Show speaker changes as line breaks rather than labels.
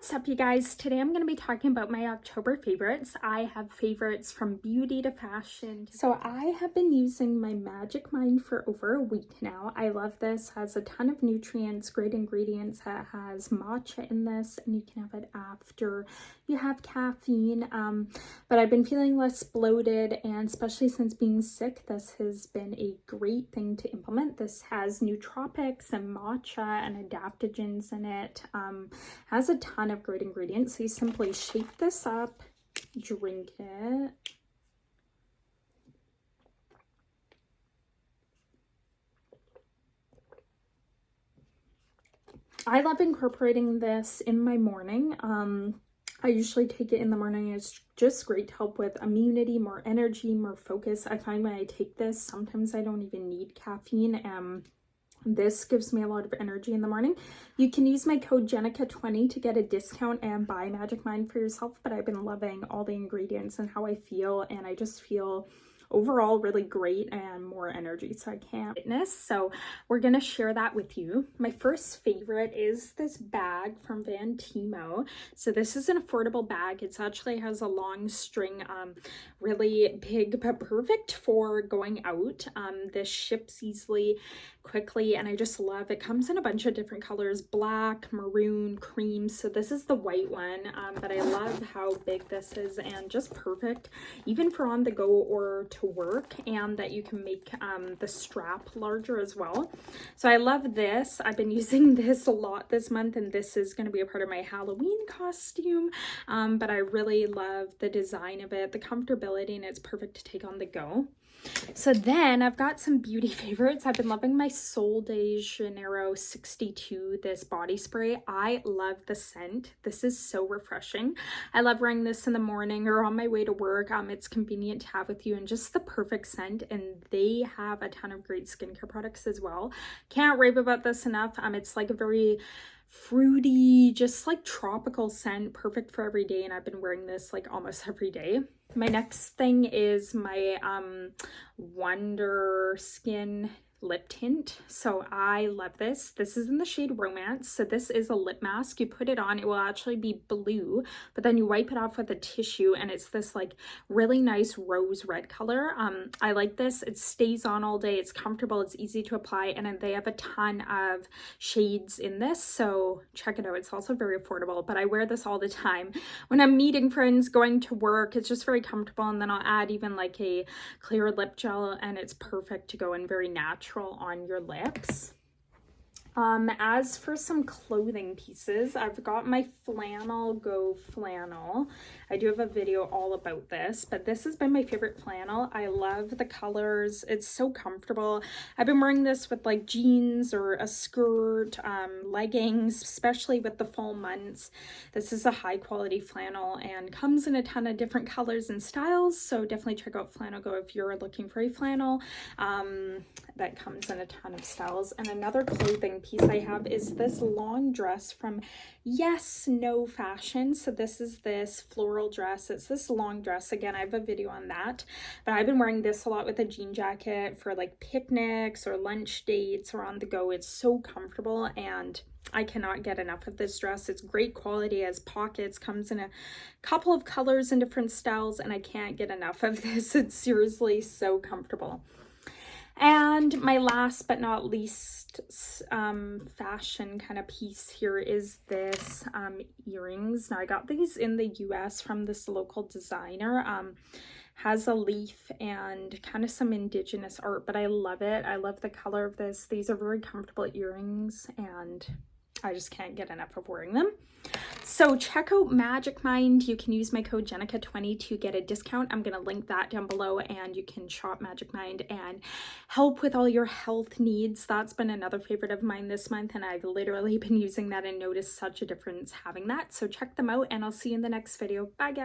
What's up, you guys? Today I'm going to be talking about my October favorites. I have favorites from beauty to fashion. So I have been using my Magic Mind for over a week now. I love this. It has a ton of nutrients, great ingredients. It has matcha in this, and you can have it after you have caffeine. But I've been feeling less bloated, and especially since being sick, this has been a great thing to implement. This has nootropics and matcha and adaptogens in it. Has a ton of great ingredients. So you simply shake this up, drink it. I love incorporating this in my morning. I usually take it in the morning. It's just great to help with immunity, more energy, more focus. I find when I take this, sometimes I don't even need caffeine. This gives me a lot of energy in the morning. You can use my code Jenica20 to get a discount and buy Magic Mind for yourself, but I've been loving all the ingredients and how I feel, and I just feel overall really great and more energy, so I can't fitness. So we're gonna share that with you. My first favorite is this bag from Vantimo. So this is an affordable bag. It's actually has a long string, really big but perfect for going out. This ships easily, quickly, and I just love it. Comes in a bunch of different colors: black, maroon, cream. So this is the white one, but I love how big this is and just perfect even for on the go or to work, and that you can make the strap larger as well. So I love this. I've been using this a lot this month, and this is going to be a part of my Halloween costume, but I really love the design of it, the comfortability, and it's perfect to take on the go. So then I've got some beauty favorites. I've been loving my Sol de Janeiro 62, this body spray. I love the scent. This is so refreshing. I love wearing this in the morning or on my way to work. It's convenient to have with you, and just the perfect scent. And they have a ton of great skincare products as well. Can't rave about this enough. It's like a very fruity, just like tropical scent, perfect for every day, and I've been wearing this like almost every day. My next thing is my Wonder Skin lip tint. So I love this. This is in the shade Romance. So this is a lip mask. You put it on, it will actually be blue, but then you wipe it off with a tissue, and it's this like really nice rose red color. I like this. It stays on all day. It's comfortable. It's easy to apply, and they have a ton of shades in this. So check it out. It's also very affordable, but I wear this all the time when I'm meeting friends, going to work. It's just very comfortable, and then I'll add even like a clear lip gel, and it's perfect to go in, very natural on your lips. As for some clothing pieces, I've got my Flannel Go flannel. I do have a video all about this, but this has been my favorite flannel. I love the colors. It's so comfortable. I've been wearing this with like jeans or a skirt, leggings, especially with the fall months. This is a high quality flannel and comes in a ton of different colors and styles, so definitely check out Flannel Go if you're looking for a flannel. That comes in a ton of styles. And another clothing piece I have is this long dress from Yes No Fashion. So this is this floral dress. It's this long dress. Again, I have a video on that, but I've been wearing this a lot with a jean jacket for like picnics or lunch dates or on the go. It's so comfortable, and I cannot get enough of this dress. It's great quality, has pockets, comes in a couple of colors and different styles, and I can't get enough of this. It's seriously so comfortable. And my last but not least fashion kind of piece here is this earrings. Now I got these in the US from this local designer. Has a leaf and kind of some indigenous art, but I love it. I love the color of this. These are very comfortable earrings, and I just can't get enough of wearing them. So check out Magic Mind. You can use my code Jenica20 to get a discount. I'm going to link that down below, and you can shop Magic Mind and help with all your health needs. That's been another favorite of mine this month, and I've literally been using that and noticed such a difference having that. So check them out, and I'll see you in the next video. Bye, guys.